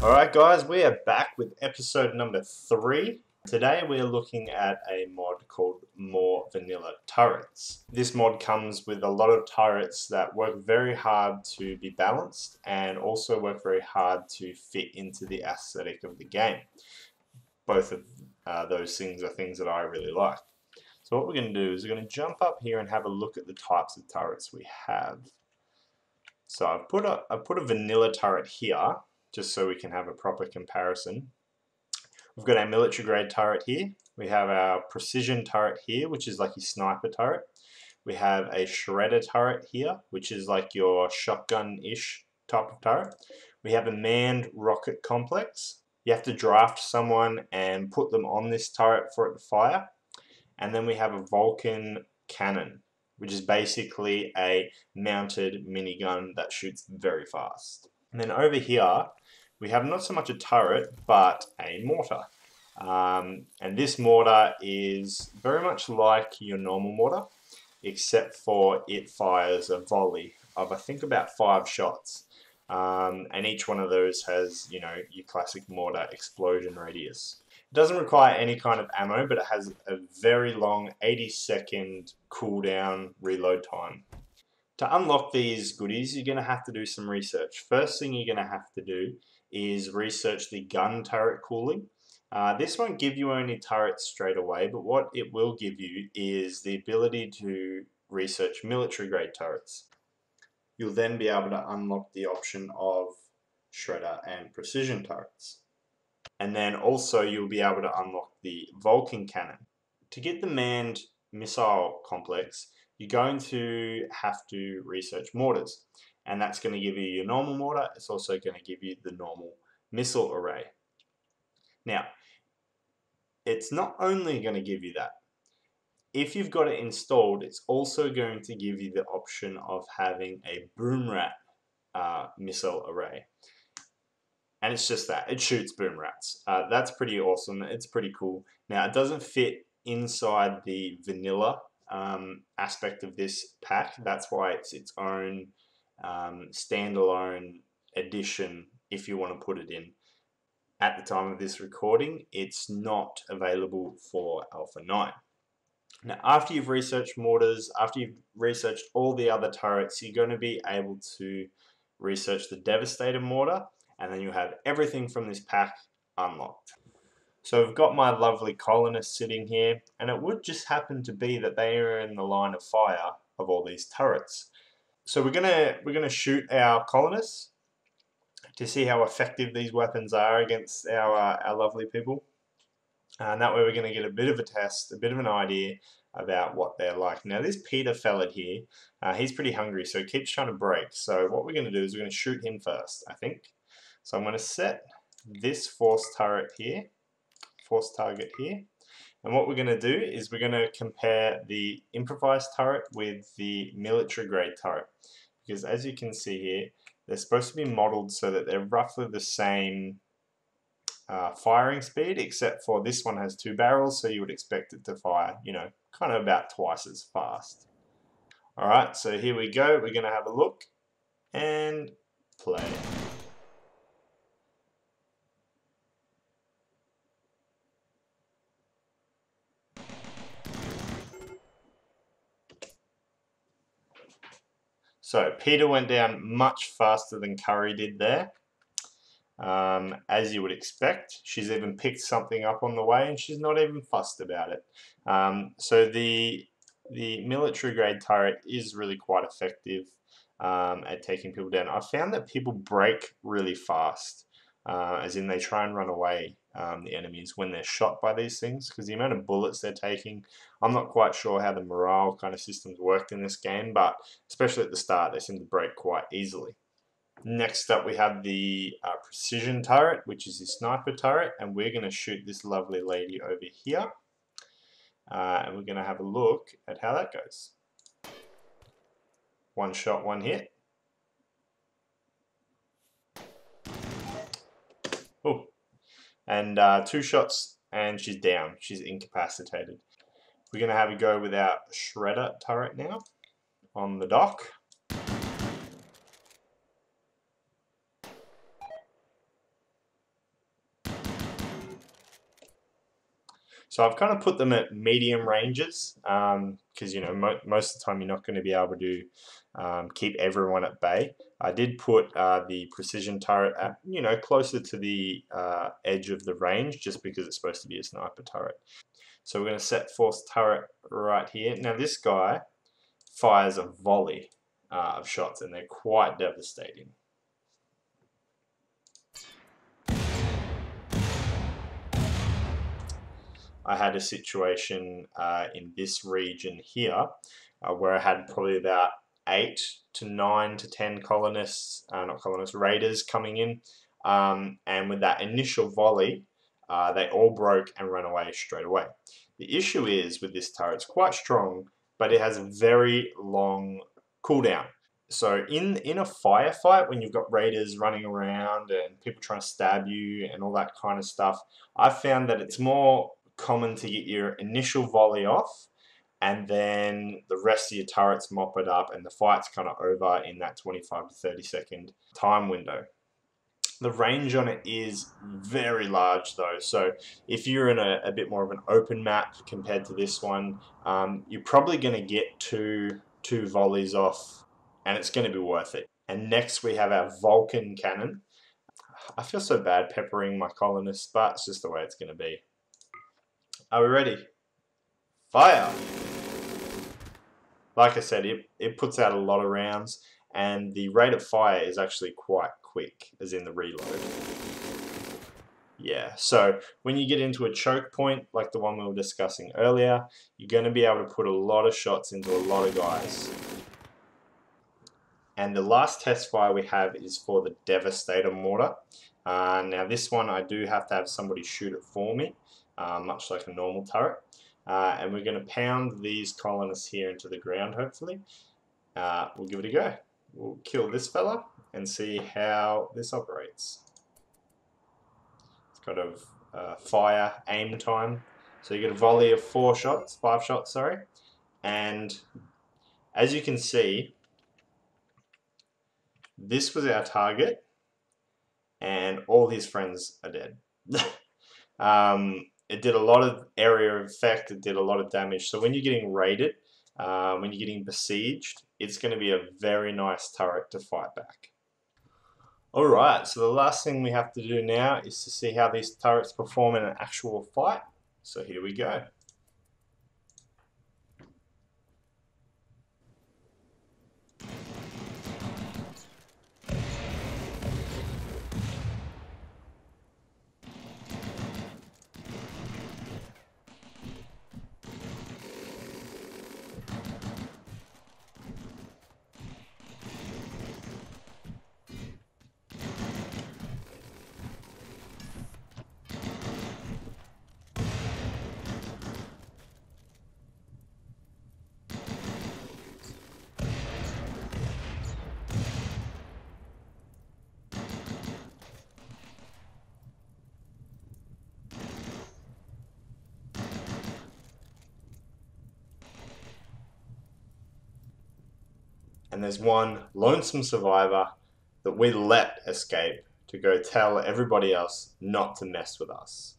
Alright guys, we are back with episode number 3. Today we are looking at a mod called More Vanilla Turrets. This mod comes with a lot of turrets that work very hard to be balanced and also work very hard to fit into the aesthetic of the game. Both of those things are things that I really like. So what we're going to do is we're going to jump up here and have a look at the types of turrets we have. So I've put a vanilla turret here, just so we can have a proper comparison. We've got our military grade turret here. We have our precision turret here, which is like your sniper turret. We have a shredder turret here, which is like your shotgun-ish type of turret. We have a manned rocket complex. You have to draft someone and put them on this turret for it to fire. And then we have a Vulcan cannon, which is basically a mounted minigun that shoots very fast. And then over here, we have not so much a turret, but a mortar. And this mortar is very much like your normal mortar, except for it fires a volley of, I think, about 5 shots. And each one of those has, you know, your classic mortar explosion radius. It doesn't require any kind of ammo, but it has a very long 80-second cooldown reload time. To unlock these goodies, you're going to have to do some research. First thing you're going to have to do is research the gun turret cooling. This won't give you only turrets straight away, but what it will give you is the ability to research military grade turrets. You'll then be able to unlock the option of shredder and precision turrets. And then also you'll be able to unlock the Vulcan cannon. To get the manned missile complex, you're going to have to research mortars. And that's going to give you your normal mortar. It's also going to give you the normal missile array. Now, it's not only going to give you that. If you've got it installed, it's also going to give you the option of having a boom rat missile array. And it's just that. It shoots boom rats. That's pretty awesome. It's pretty cool. Now, it doesn't fit inside the vanilla aspect of this pack. That's why it's its own standalone edition if you want to put it in. At the time of this recording, it's not available for Alpha 9. Now, after you've researched mortars, after you've researched all the other turrets, you're going to be able to research the Devastator mortar, and then you'll have everything from this pack unlocked. So I've got my lovely colonists sitting here, and it would just happen to be that they are in the line of fire of all these turrets. So we're gonna shoot our colonists to see how effective these weapons are against our lovely people. And that way we're going to get a bit of a test, a bit of an idea about what they're like. Now this Peter fella here, he's pretty hungry, so he keeps trying to break. So what we're going to do is we're going to shoot him first, I think. So I'm going to set this force turret here, force target here. And what we're going to do is we're going to compare the improvised turret with the military grade turret. Because as you can see here, they're supposed to be modeled so that they're roughly the same firing speed, except for this one has 2 barrels, so you would expect it to fire, you know, kind of about twice as fast. Alright, so here we go. We're going to have a look and play. So Peter went down much faster than Curry did there. As you would expect. She's even picked something up on the way and she's not even fussed about it. So the military grade turret is really quite effective at taking people down. I've found that people break really fast, as in they try and run away, the enemies, when they're shot by these things, because the amount of bullets they're taking, I'm not quite sure how the morale kind of systems worked in this game, but especially at the start they seem to break quite easily. Next up we have the precision turret, which is the sniper turret, and we're going to shoot this lovely lady over here, and we're going to have a look at how that goes. 1 shot, 1 hit. Oh, and 2 shots and she's down, she's incapacitated. We're going to have a go with our shredder turret now on the dock. So I've kind of put them at medium ranges because you know most of the time you're not going to be able to keep everyone at bay. I did put the precision turret at, you know, closer to the edge of the range just because it's supposed to be a sniper turret. So we're going to set force turret right here. Now this guy fires a volley of shots and they're quite devastating. I had a situation in this region here where I had probably about 8 to 9 to 10 colonists, not colonists, raiders coming in, and with that initial volley, they all broke and ran away straight away. The issue is with this turret, it's quite strong, but it has a very long cooldown. So in a firefight, when you've got raiders running around and people trying to stab you and all that kind of stuff, I've found that it's more common to get your initial volley off and then the rest of your turrets mop it up and the fight's kind of over in that 25 to 30 second time window. The range on it is very large though, so if you're in a bit more of an open map compared to this one, you're probably going to get two volleys off and it's going to be worth it. And next we have our Vulcan cannon. I feel so bad peppering my colonists, but it's just the way it's going to be. Are we ready? Fire! Like I said, it puts out a lot of rounds and the rate of fire is actually quite quick, as in the reload. Yeah, so when you get into a choke point, like the one we were discussing earlier, you're going to be able to put a lot of shots into a lot of guys. And the last test fire we have is for the Devastator mortar. Now this one I do have to have somebody shoot it for me, much like a normal turret. And we're going to pound these colonists here into the ground, hopefully. We'll give it a go. We'll kill this fella and see how this operates. It's got a fire aim time. So you get a volley of 5 shots, sorry. And as you can see, this was our target and all his friends are dead. It did a lot of area effect, it did a lot of damage. So when you're getting raided, when you're getting besieged, it's going to be a very nice turret to fight back. Alright, so the last thing we have to do now is to see how these turrets perform in an actual fight. So here we go. And there's one lonesome survivor that we let escape to go tell everybody else not to mess with us.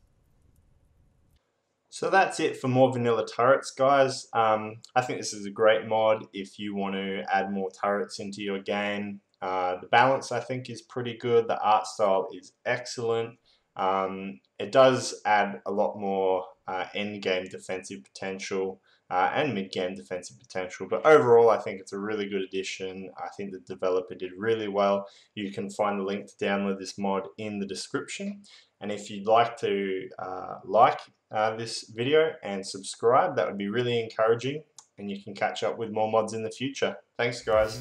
So that's it for more vanilla turrets, guys. I think this is a great mod if you want to add more turrets into your game. The balance, I think, is pretty good. The art style is excellent. It does add a lot more end-game defensive potential and mid-game defensive potential, but overall I think it's a really good addition. I think the developer did really well. You can find the link to download this mod in the description, and if you'd like to like this video and subscribe, that would be really encouraging, and you can catch up with more mods in the future. Thanks guys.